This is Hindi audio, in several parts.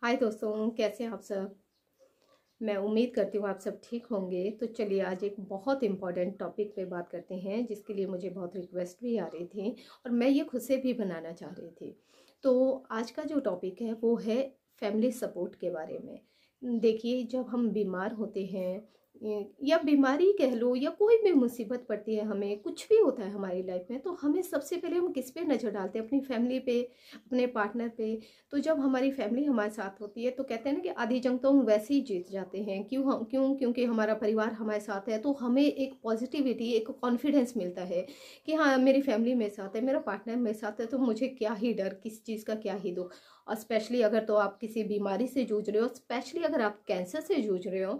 हाय दोस्तों, कैसे हैं आप सब। मैं उम्मीद करती हूँ आप सब ठीक होंगे। तो चलिए आज एक बहुत इम्पॉर्टेंट टॉपिक पे बात करते हैं, जिसके लिए मुझे बहुत रिक्वेस्ट भी आ रही थी और मैं ये खुद से भी बनाना चाह रही थी। तो आज का जो टॉपिक है वो है फैमिली सपोर्ट के बारे में। देखिए, जब हम बीमार होते हैं या बीमारी कह लो या कोई भी मुसीबत पड़ती है, हमें कुछ भी होता है हमारी लाइफ में, तो हमें सबसे पहले हम किस पे नज़र डालते हैं? अपनी फैमिली पे, अपने पार्टनर पे। तो जब हमारी फैमिली हमारे साथ होती है तो कहते हैं ना कि आधी जंग तो हम वैसे ही जीत जाते हैं। क्योंकि हमारा परिवार हमारे साथ है, तो हमें एक पॉजिटिविटी, एक कॉन्फिडेंस मिलता है कि हाँ, मेरी फैमिली मेरे साथ है, मेरा पार्टनर मेरे साथ है, तो मुझे क्या ही डर, किस चीज़ का क्या ही दुख। और स्पेशली अगर तो आप किसी बीमारी से जूझ रहे हो, स्पेशली अगर आप कैंसर से जूझ रहे हो,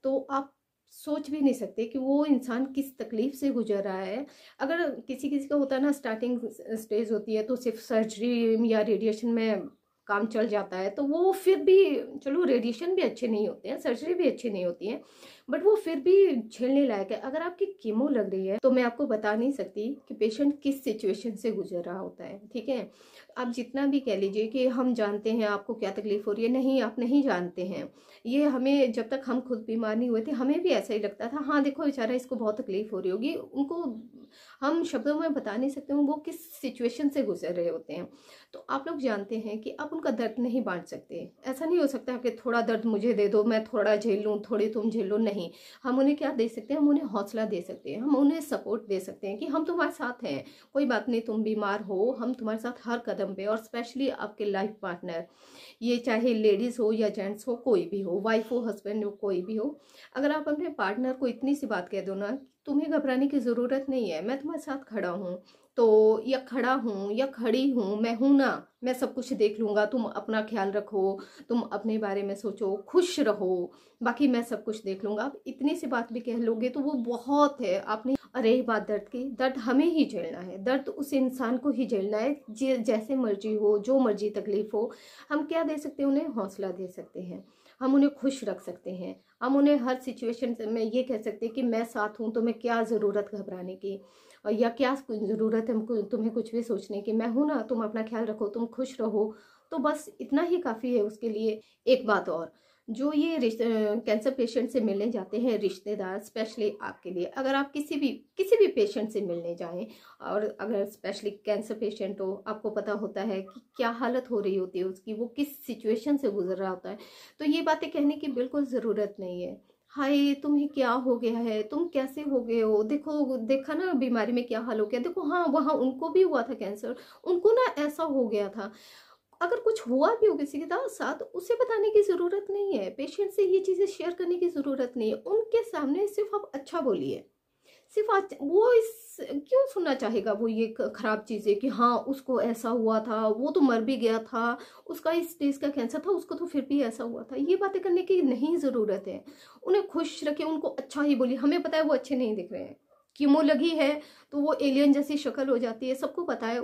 तो आप सोच भी नहीं सकते कि वो इंसान किस तकलीफ से गुजर रहा है। अगर किसी किसी का होता है ना, स्टार्टिंग स्टेज होती है तो सिर्फ सर्जरी या रेडिएशन में काम चल जाता है, तो वो फिर भी, चलो रेडिएशन भी अच्छे नहीं होते हैं, सर्जरी भी अच्छी नहीं होती है, बट वो फिर भी झेलने लायक है। अगर आपकी कीमो लग रही है तो मैं आपको बता नहीं सकती कि पेशेंट किस सिचुएशन से गुजर रहा होता है, ठीक है। आप जितना भी कह लीजिए कि हम जानते हैं आपको क्या तकलीफ हो रही है, नहीं, आप नहीं जानते हैं। ये हमें, जब तक हम खुद बीमार नहीं हुए थे, हमें भी ऐसा ही लगता था, हाँ देखो बेचारा, इसको बहुत तकलीफ हो रही होगी। उनको हम शब्दों में बता नहीं सकते वो किस सिचुएशन से गुजर रहे होते हैं। तो आप लोग जानते हैं कि आप उनका दर्द नहीं बांट सकते। ऐसा नहीं हो सकता कि थोड़ा दर्द मुझे दे दो, मैं थोड़ा झेल लूँ, थोड़ी तुम झेल लो। नहीं, हम उन्हें क्या दे सकते हैं? हम उन्हें हौसला दे सकते हैं, हम उन्हें सपोर्ट दे सकते हैं कि हम तुम्हारे साथ हैं, कोई बात नहीं, तुम बीमार हो, हम तुम्हारे साथ हर कदम पे। और स्पेशली आपके लाइफ पार्टनर, ये चाहे लेडीज हो या जेंट्स हो, कोई भी हो, वाइफ हो, हस्बैंड हो, कोई भी हो, अगर आप अपने पार्टनर को इतनी सी बात कह दो ना, तुम्हें घबराने की ज़रूरत नहीं है, मैं तुम्हारे साथ खड़ा हूँ, तो या खड़ा हूँ या खड़ी हूँ, मैं हूँ ना, मैं सब कुछ देख लूँगा, तुम अपना ख्याल रखो, तुम अपने बारे में सोचो, खुश रहो, बाकी मैं सब कुछ देख लूँगा। आप इतनी सी बात भी कह लोगे तो वो बहुत है। आपने, अरे ये बात दर्द की, दर्द हमें ही झेलना है, दर्द उस इंसान को ही झेलना है, जैसे मर्जी हो, जो मर्जी तकलीफ हो। हम क्या दे सकते हैं? उन्हें हौसला दे सकते हैं, हम उन्हें खुश रख सकते हैं, हम उन्हें हर सिचुएशन में ये कह सकते हैं कि मैं साथ हूँ, तुम्हें क्या ज़रूरत घबराने की, या क्या ज़रूरत है तुम्हें कुछ भी सोचने की, मैं हूँ ना, तुम अपना ख्याल रखो, तुम खुश रहो। तो बस इतना ही काफ़ी है उसके लिए। एक बात और, जो ये कैंसर पेशेंट से मिलने जाते हैं रिश्तेदार, स्पेशली आपके लिए, अगर आप किसी भी पेशेंट से मिलने जाएं, और अगर स्पेशली कैंसर पेशेंट हो, आपको पता होता है कि क्या हालत हो रही होती है उसकी, वो किस सिचुएशन से गुजर रहा होता है, तो ये बातें कहने की बिल्कुल ज़रूरत नहीं है। हाय तुम्हें क्या हो गया है, तुम कैसे हो गए हो, देखो देखा ना बीमारी में क्या हाल हो गया, देखो हाँ वहाँ उनको भी हुआ था कैंसर, उनको ना ऐसा हो गया था। अगर कुछ हुआ भी हो किसी के साथ, उसे बताने की ज़रूरत नहीं है, पेशेंट से ये चीज़ें शेयर करने की ज़रूरत नहीं है, उनके सामने सिर्फ आप अच्छा बोलिए। सिर्फ आज वो इस क्यों सुनना चाहेगा वो ये खराब चीज़ें कि हाँ उसको ऐसा हुआ था, वो तो मर भी गया था, उसका इस स्टेज का कैंसर था, उसको तो फिर भी ऐसा हुआ था। ये बातें करने की नहीं ज़रूरत है। उन्हें खुश रखे, उनको अच्छा ही बोलिए। हमें पता है वो अच्छे नहीं दिख रहे हैं, कीमो लगी है तो वो एलियन जैसी शक्ल हो जाती है, सबको पता है,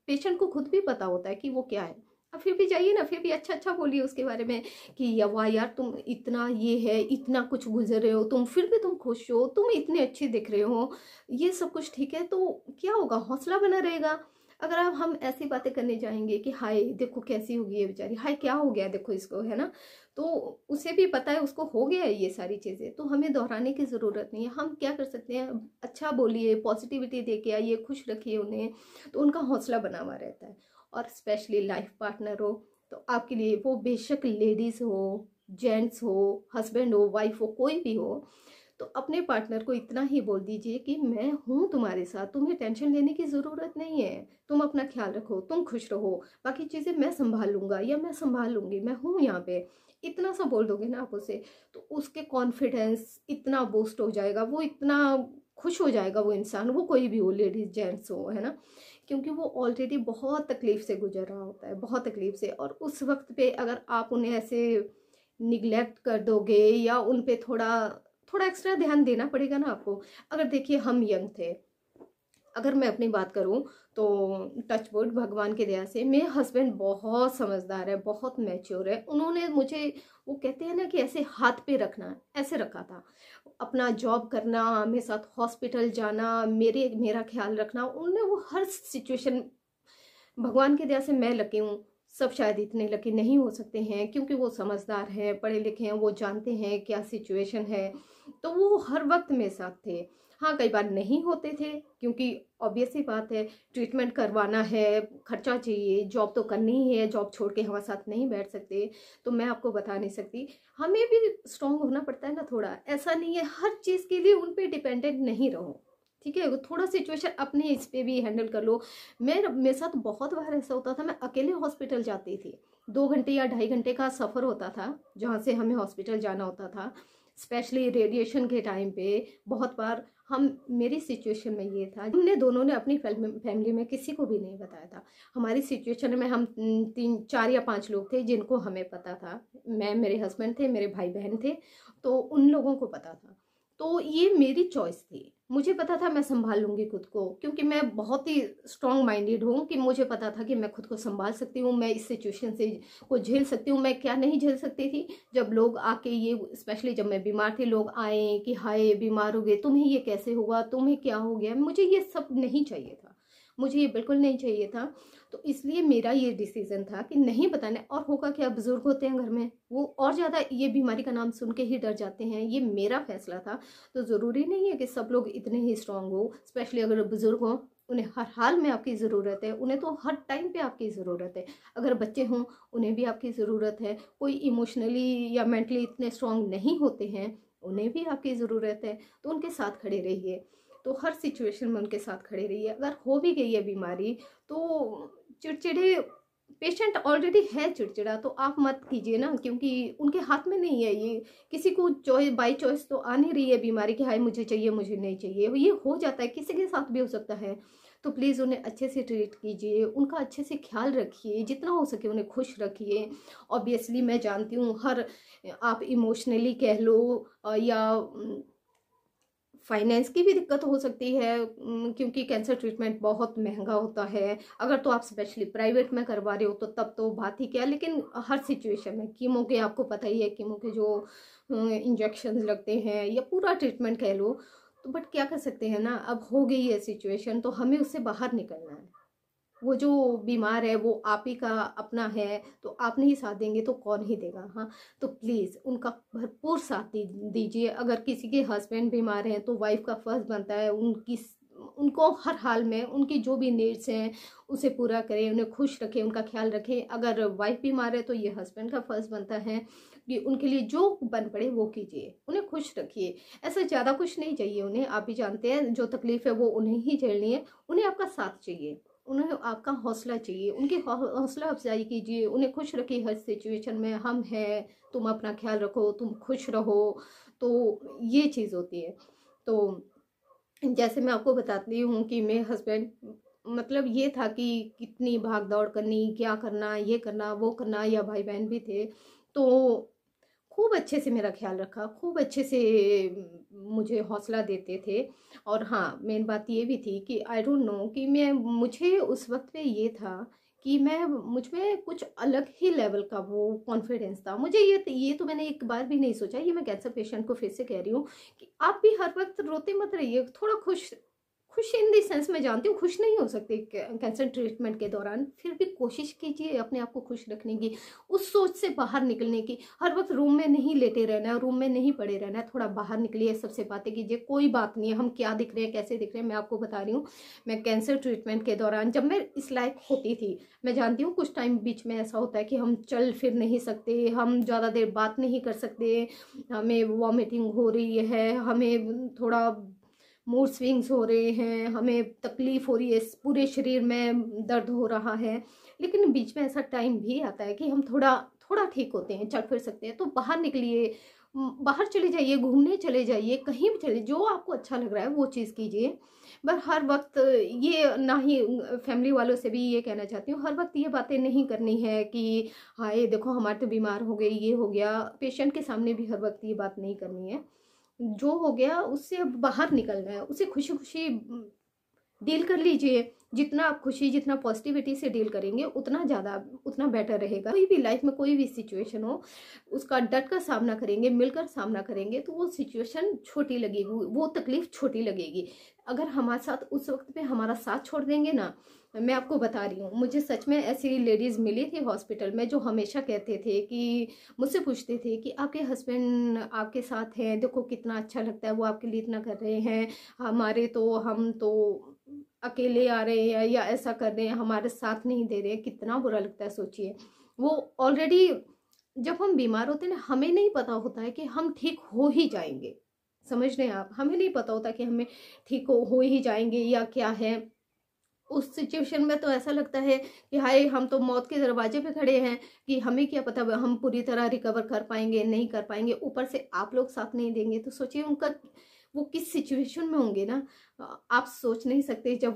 पेशेंट को खुद भी पता होता है कि वो क्या है। अब फिर भी जाइए ना, फिर भी अच्छा अच्छा बोलिए उसके बारे में कि या वाह यार, तुम इतना ये है, इतना कुछ गुजर रहे हो, तुम फिर भी तुम खुश हो, तुम इतने अच्छे दिख रहे हो, ये सब कुछ ठीक है, तो क्या होगा, हौसला बना रहेगा। अगर आप हम ऐसी बातें करने जाएंगे कि हाय देखो कैसी होगी ये बेचारी, हाय क्या हो गया देखो इसको, है ना, तो उसे भी पता है उसको हो गया है ये सारी चीज़ें, तो हमें दोहराने की ज़रूरत नहीं है। हम क्या कर सकते हैं? अच्छा बोलिए, पॉजिटिविटी दे के आइए, खुश रखिए उन्हें, तो उनका हौसला बना हुआ रहता है। और स्पेशली लाइफ पार्टनर हो तो आपके लिए, वो बेशक लेडीज़ हो, जेंट्स हो, हस्बैंड हो, वाइफ हो, कोई भी हो, तो अपने पार्टनर को इतना ही बोल दीजिए कि मैं हूँ तुम्हारे साथ, तुम्हें टेंशन लेने की ज़रूरत नहीं है, तुम अपना ख्याल रखो, तुम खुश रहो, बाकी चीज़ें मैं संभाल लूँगा या मैं संभाल लूँगी, मैं हूँ यहाँ पे। इतना सा बोल दोगे ना आप उसे, तो उसके कॉन्फिडेंस इतना बूस्ट हो जाएगा, वो इतना खुश हो जाएगा, वो इंसान, वो कोई भी हो, लेडीज जेंट्स हो, है ना, क्योंकि वो ऑलरेडी बहुत तकलीफ से गुजर रहा होता है, बहुत तकलीफ से। और उस वक्त पे अगर आप उन्हें ऐसे निग्लेक्ट कर दोगे या उन पे थोड़ा थोड़ा एक्स्ट्रा ध्यान देना पड़ेगा ना आपको। अगर देखिए हम यंग थे, अगर मैं अपनी बात करूं तो टच वुड, भगवान की दया से मेरे हस्बैंड बहुत समझदार है, बहुत मैच्योर है। उन्होंने मुझे, वो कहते हैं ना कि ऐसे हाथ पे रखना, ऐसे रखा था। अपना जॉब करना, मेरे साथ हॉस्पिटल जाना, मेरा ख्याल रखना, उनने वो हर सिचुएशन, भगवान की दया से मैं लकी हूँ, सब शायद इतने लकी नहीं हो सकते हैं, क्योंकि वो समझदार हैं, पढ़े लिखे हैं, वो जानते हैं क्या सिचुएशन है, तो वो हर वक्त मेरे साथ थे। हाँ, कई बार नहीं होते थे, क्योंकि ऑब्वियस सी बात है, ट्रीटमेंट करवाना है, खर्चा चाहिए, जॉब तो करनी ही है, जॉब छोड़ के हमारे साथ नहीं बैठ सकते। तो मैं आपको बता नहीं सकती, हमें भी स्ट्रांग होना पड़ता है ना थोड़ा। ऐसा नहीं है हर चीज़ के लिए उन पे डिपेंडेंट नहीं रहो, ठीक है, थोड़ा सिचुएशन अपने इस पे भी हैंडल कर लो। मेरे साथ बहुत बार ऐसा होता था, मैं अकेले हॉस्पिटल जाती थी, 2 घंटे या 2.5 घंटे का सफ़र होता था जहाँ से हमें हॉस्पिटल जाना होता था, स्पेशली रेडिएशन के टाइम पे। बहुत बार मेरी सिचुएशन में ये था, हमने दोनों ने अपनी फैमिली में किसी को भी नहीं बताया था। हमारी सिचुएशन में हम 3, 4 या 5 लोग थे जिनको हमें पता था। मैं, मेरे हस्बैंड थे, मेरे भाई बहन थे, तो उन लोगों को पता था। तो ये मेरी चॉइस थी, मुझे पता था मैं संभाल लूँगी खुद को, क्योंकि मैं बहुत ही स्ट्रॉन्ग माइंडेड हूँ, कि मुझे पता था कि मैं खुद को संभाल सकती हूँ, मैं इस सिचुएशन से को झेल सकती हूँ। मैं क्या नहीं झेल सकती थी, जब लोग आके ये, स्पेशली जब मैं बीमार थी, लोग आए कि हाय बीमार हो गए, तुम्हें ये कैसे हुआ, तुम्हें क्या हो गया। मुझे ये सब नहीं चाहिए था, मुझे ये बिल्कुल नहीं चाहिए था। तो इसलिए मेरा ये डिसीजन था कि नहीं बताना। और होगा क्या, बुजुर्ग होते हैं घर में, वो और ज़्यादा ये बीमारी का नाम सुन के ही डर जाते हैं। ये मेरा फैसला था। तो ज़रूरी नहीं है कि सब लोग इतने ही स्ट्रांग हो, स्पेशली अगर बुजुर्ग हो, उन्हें हर हाल में आपकी ज़रूरत है, उन्हें तो हर टाइम पे आपकी ज़रूरत है। अगर बच्चे हों, उन्हें भी आपकी ज़रूरत है। कोई इमोशनली या मेंटली इतने स्ट्रांग नहीं होते हैं, उन्हें भी आपकी ज़रूरत है। तो उनके साथ खड़े रहिए, तो हर सिचुएशन में उनके साथ खड़े रहिए। अगर हो भी गई है बीमारी, तो चिड़चिड़े, पेशेंट ऑलरेडी है चिड़चिड़ा, तो आप मत कीजिए ना, क्योंकि उनके हाथ में नहीं है ये। किसी को चॉइस, बाई चॉइस तो आ नहीं रही है बीमारी कि हाय मुझे चाहिए, मुझे नहीं चाहिए। ये हो जाता है, किसी के साथ भी हो सकता है। तो प्लीज़ उन्हें अच्छे से ट्रीट कीजिए, उनका अच्छे से ख्याल रखिए, जितना हो सके उन्हें खुश रखिए। ऑब्वियसली मैं जानती हूँ, हर, आप इमोशनली कह लो या फाइनेंस की भी दिक्कत हो सकती है, क्योंकि कैंसर ट्रीटमेंट बहुत महंगा होता है। अगर तो आप स्पेशली प्राइवेट में करवा रहे हो तो तब तो बात ही क्या, लेकिन हर सिचुएशन में कीमो के, आपको पता ही है कीमो के जो इंजेक्शन लगते हैं, या पूरा ट्रीटमेंट कह लो, तो बट क्या कर सकते हैं ना, अब हो गई है सिचुएशन, तो हमें उससे बाहर निकलना है। वो जो बीमार है वो आप ही का अपना है, तो आप नहीं साथ देंगे तो कौन ही देगा। हाँ, तो प्लीज़ उनका भरपूर साथ दीजिए। अगर किसी के हस्बैंड बीमार हैं, तो वाइफ का फर्ज बनता है उनको हर हाल में उनकी जो भी नीड्स हैं उसे पूरा करें, उन्हें खुश रखें, उनका ख्याल रखें। अगर वाइफ बीमार है तो ये हस्बैंड का फर्ज बनता है कि उनके लिए जो बन पड़े वो कीजिए, उन्हें खुश रखिए। ऐसा ज़्यादा कुछ नहीं चाहिए उन्हें, आप भी जानते हैं जो तकलीफ़ है वो उन्हें ही झेलनी है। उन्हें आपका साथ चाहिए, उन्हें आपका हौसला चाहिए, उनकी हौसला अफजाई कीजिए, उन्हें खुश रखिए हर सिचुएशन में। हम हैं, तुम अपना ख्याल रखो, तुम खुश रहो, तो ये चीज़ होती है। तो जैसे मैं आपको बताती हूँ कि मेरे हस्बैंड, मतलब ये था कि कितनी भाग दौड़ करनी, क्या करना, ये करना, वो करना, या भाई बहन भी थे, तो खूब अच्छे से मेरा ख्याल रखा, खूब अच्छे से मुझे हौसला देते थे। और हाँ, मेन बात ये भी थी कि आई डोंट नो कि मुझे उस वक्त पे ये था कि मुझ में कुछ अलग ही लेवल का वो कॉन्फिडेंस था। मुझे ये तो मैंने एक बार भी नहीं सोचा, ये मैं कैंसर पेशेंट को फिर से कह रही हूँ कि आप भी हर वक्त रोते मत रहिए, थोड़ा खुश, खुश इन दी सेंस में जानती हूँ खुश नहीं हो सकते कैंसर ट्रीटमेंट के दौरान, फिर भी कोशिश कीजिए अपने आप को खुश रखने की, उस सोच से बाहर निकलने की। हर वक्त रूम में नहीं लेटे रहना है, रूम में नहीं पड़े रहना है, थोड़ा बाहर निकलिए, सबसे बातें कीजिए। कोई बात नहीं है हम क्या दिख रहे हैं, कैसे दिख रहे हैं, मैं आपको बता रही हूँ। मैं कैंसर ट्रीटमेंट के दौरान, जब मैं इस लायक होती थी, मैं जानती हूँ कुछ टाइम बीच में ऐसा होता है कि हम चल फिर नहीं सकते, हम ज़्यादा देर बात नहीं कर सकते, हमें वॉमिटिंग हो रही है, हमें थोड़ा मूड स्विंग्स हो रहे हैं, हमें तकलीफ़ हो रही है, पूरे शरीर में दर्द हो रहा है। लेकिन बीच में ऐसा टाइम भी आता है कि हम थोड़ा थोड़ा ठीक होते हैं, चल फिर सकते हैं। तो बाहर निकलिए, बाहर चले जाइए, घूमने चले जाइए, कहीं भी चले, जो आपको अच्छा लग रहा है वो चीज़ कीजिए। बस हर वक्त ये ना ही, फैमिली वालों से भी ये कहना चाहती हूँ, हर वक्त ये बातें नहीं करनी है कि हाँ ये देखो हमारे तो बीमार हो गई, ये हो गया। पेशेंट के सामने भी हर वक्त ये बात नहीं करनी है। जो हो गया उससे अब बाहर निकलना है, उसे खुशी खुशी डील कर लीजिए। जितना आप खुशी, जितना पॉजिटिविटी से डील करेंगे उतना ज़्यादा, उतना बेटर रहेगा। कोई भी लाइफ में कोई भी सिचुएशन हो, उसका डट कर सामना करेंगे, मिलकर सामना करेंगे, तो वो सिचुएशन छोटी लगेगी, वो तकलीफ छोटी लगेगी। अगर हमारे साथ उस वक्त पे हमारा साथ छोड़ देंगे ना, मैं आपको बता रही हूँ, मुझे सच में ऐसी लेडीज़ मिली थी हॉस्पिटल में जो हमेशा कहते थे कि, मुझसे पूछते थे कि आपके हस्बैंड आपके साथ हैं, देखो कितना अच्छा लगता है, वो आपके लिए इतना कर रहे हैं, हम तो अकेले आ रहे हैं या ऐसा कर रहे हैं, हमारे साथ नहीं दे रहे हैं, कितना बुरा लगता है। सोचिए, वो ऑलरेडी जब हम बीमार होते हैं ना, हमें नहीं पता होता है कि हम ठीक हो ही जाएंगे। समझ रहे हैं आप, हमें नहीं पता होता कि हमें ठीक हो ही जाएंगे या क्या है। उस सिचुएशन में तो ऐसा लगता है कि हाय, हम तो मौत के दरवाजे पे खड़े हैं, कि हमें क्या पता हम पूरी तरह रिकवर कर पाएंगे, नहीं कर पाएंगे, ऊपर से आप लोग साथ नहीं देंगे। तो सोचिए उनका वो किस सिचुएशन में होंगे ना, आप सोच नहीं सकते। जब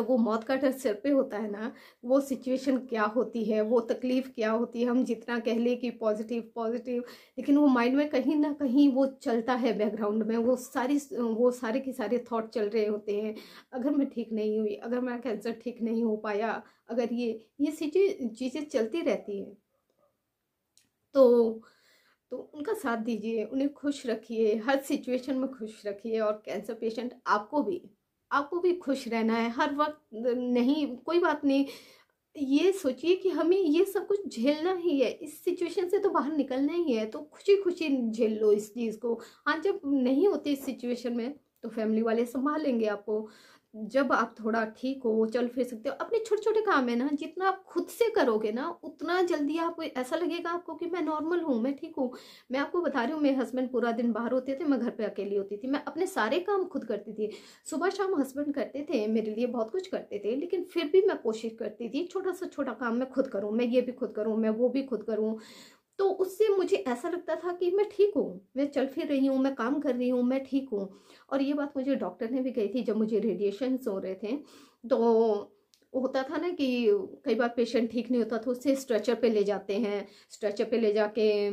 वो मौत का डर सिर पे होता है ना, वो सिचुएशन क्या होती है, वो तकलीफ क्या होती है। हम जितना कह ले कि पॉजिटिव पॉजिटिव, लेकिन वो माइंड में कहीं ना कहीं वो चलता है बैकग्राउंड में, वो सारे के सारे थॉट चल रहे होते हैं। अगर मैं ठीक नहीं हुई, अगर मेरा कैंसर ठीक नहीं हो पाया, अगर ये चीज़ें चलती रहती हैं, तो उनका साथ दीजिए, उन्हें खुश रखिए, हर सिचुएशन में खुश रखिए। और कैंसर पेशेंट आपको भी खुश रहना है हर वक्त। नहीं, कोई बात नहीं, ये सोचिए कि हमें ये सब कुछ झेलना ही है, इस सिचुएशन से तो बाहर निकलना ही है, तो खुशी खुशी झेल लो इस चीज़ को। हाँ, जब नहीं होते इस सिचुएशन में तो फैमिली वाले संभालेंगे आपको। जब आप थोड़ा ठीक हो, चल फिर सकते हो, अपने छोटे छोटे काम है ना, जितना आप खुद से करोगे ना, उतना जल्दी आप, ऐसा लगेगा आपको कि मैं नॉर्मल हूँ, मैं ठीक हूँ। मैं आपको बता रही हूँ, मेरे हस्बैंड पूरा दिन बाहर होते थे, मैं घर पे अकेली होती थी, मैं अपने सारे काम खुद करती थी। सुबह शाम हस्बैंड करते थे, मेरे लिए बहुत कुछ करते थे, लेकिन फिर भी मैं कोशिश करती थी छोटा से छोटा काम मैं खुद करूँ, मैं ये भी खुद करूँ, मैं वो भी खुद करूँ। तो उससे मुझे ऐसा लगता था कि मैं ठीक हूँ, मैं चल फिर रही हूँ, मैं काम कर रही हूँ, मैं ठीक हूँ। और ये बात मुझे डॉक्टर ने भी कही थी जब मुझे रेडिएशन हो रहे थे। तो होता था ना कि कई बार पेशेंट ठीक नहीं होता तो उससे स्ट्रेचर पे ले जाते हैं, स्ट्रेचर पे ले जाके,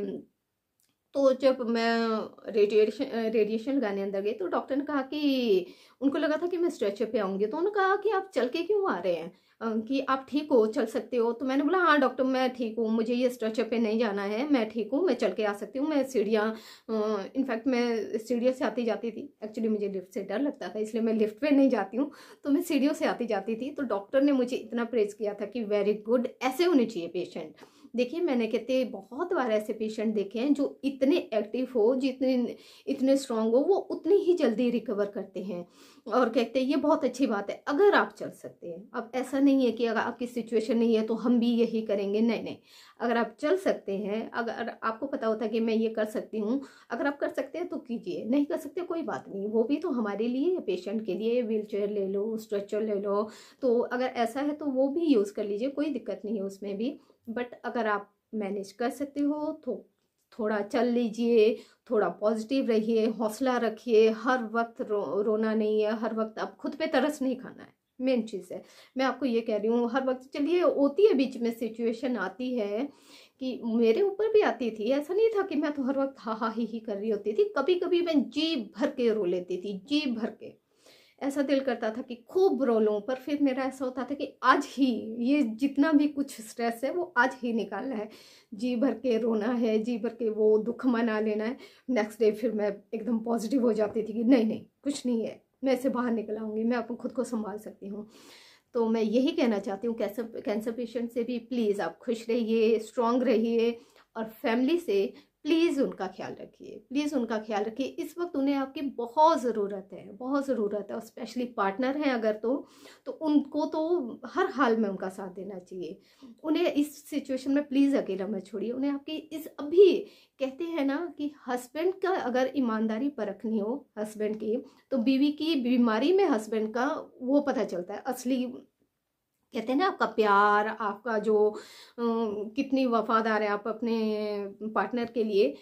तो जब मैं रेडिएशन लगाने अंदर गई तो डॉक्टर ने कहा कि, उनको लगा था कि मैं स्ट्रेचर पे आऊँगी, तो उन्होंने कहा कि आप चल के क्यों आ रहे हैं, कि आप ठीक हो, चल सकते हो। तो मैंने बोला हाँ डॉक्टर, मैं ठीक हूँ, मुझे ये स्ट्रेचर पे नहीं जाना है, मैं ठीक हूँ, मैं चल के आ सकती हूँ। मैं सीढ़ियाँ, इनफैक्ट मैं सीढ़ियों से आती जाती थी, एक्चुअली मुझे लिफ्ट से डर लगता था, इसलिए मैं लिफ्ट पे नहीं जाती हूँ, तो मैं सीढ़ियों से आती जाती थी। तो डॉक्टर ने मुझे इतना प्रेज किया था कि वेरी गुड, ऐसे होने चाहिए पेशेंट। देखिए, मैंने कहते बहुत बार ऐसे पेशेंट देखे हैं जो इतने एक्टिव हो, जितने इतने स्ट्रांग हो, वो उतनी ही जल्दी रिकवर करते हैं। और कहते हैं ये बहुत अच्छी बात है अगर आप चल सकते हैं। अब ऐसा नहीं है कि अगर आपकी सिचुएशन नहीं है तो हम भी यही करेंगे, नहीं नहीं, अगर आप चल सकते हैं, अगर आपको पता होता है कि मैं ये कर सकती हूँ, अगर आप कर सकते हैं तो कीजिए, नहीं कर सकते कोई बात नहीं, वो भी तो हमारे लिए, पेशेंट के लिए व्हील चेयर ले लो, स्ट्रेचर ले लो। तो अगर ऐसा है तो वो भी यूज़ कर लीजिए, कोई दिक्कत नहीं है उसमें भी। बट अगर आप मैनेज कर सकते हो तो थोड़ा चल लीजिए, थोड़ा पॉजिटिव रहिए, हौसला रखिए। हर वक्त रोना नहीं है, हर वक्त आप खुद पे तरस नहीं खाना है, मेन चीज़ है। मैं आपको ये कह रही हूँ, हर वक्त चलिए, होती है बीच में सिचुएशन आती है, कि मेरे ऊपर भी आती थी, ऐसा नहीं था कि मैं तो हर वक्त हा हा ही कर रही होती थी। कभी कभी मैं जी भर के रो लेती थी, जी भर के, ऐसा दिल करता था कि खूब रो लूं। पर फिर मेरा ऐसा होता था कि आज ही ये जितना भी कुछ स्ट्रेस है वो आज ही निकालना है, जी भर के रोना है, जी भर के वो दुख मना लेना है। नेक्स्ट डे फिर मैं एकदम पॉजिटिव हो जाती थी कि नहीं नहीं, कुछ नहीं है, मैं इससे बाहर निकल आऊँगी, मैं अपने खुद को संभाल सकती हूँ। तो मैं यही कहना चाहती हूँ, कैंसर पेशेंट से भी प्लीज़ आप खुश रहिए, स्ट्रांग रहिए, और फैमिली से प्लीज़ उनका ख्याल रखिए, प्लीज़ उनका ख्याल रखिए। इस वक्त उन्हें आपकी बहुत ज़रूरत है, बहुत ज़रूरत है, और स्पेशली पार्टनर हैं अगर तो उनको तो हर हाल में उनका साथ देना चाहिए। उन्हें इस सिचुएशन में प्लीज़ अकेला मत छोड़िए, उन्हें आपकी इस अभी, कहते हैं ना कि हस्बैंड का अगर ईमानदारी परखनी हो हस्बैंड की, तो बीवी की बीमारी में हस्बैंड का वो पता चलता है असली, कहते हैं ना आपका प्यार, आपका जो कितनी वफादार है आप अपने पार्टनर के लिए।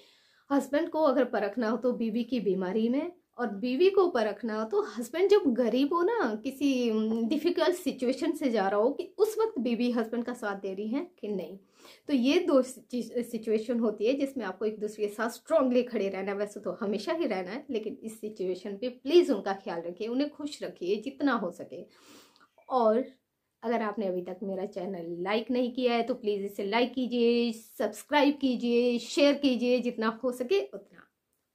हस्बैंड को अगर परखना हो तो बीवी की बीमारी में, और बीवी को परखना, तो हस्बैंड जब गरीब हो ना, किसी डिफिकल्ट सिचुएशन से जा रहा हो, कि उस वक्त बीवी हस्बैंड का साथ दे रही है कि नहीं। तो ये दो सिचुएशन होती है जिसमें आपको एक दूसरे के साथ स्ट्रांगली खड़े रहना है। वैसे तो हमेशा ही रहना है, लेकिन इस सिचुएशन पे प्लीज़ उनका ख्याल रखिए, उन्हें खुश रखिए जितना हो सके। और अगर आपने अभी तक मेरा चैनल लाइक नहीं किया है तो प्लीज़ इसे लाइक कीजिए, सब्सक्राइब कीजिए, शेयर कीजिए जितना हो सके उतना।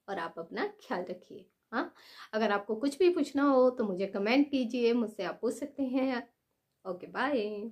और आप अपना ख्याल रखिए। हाँ, अगर आपको कुछ भी पूछना हो तो मुझे कमेंट कीजिए, मुझसे आप पूछ सकते हैं। Okay, bye.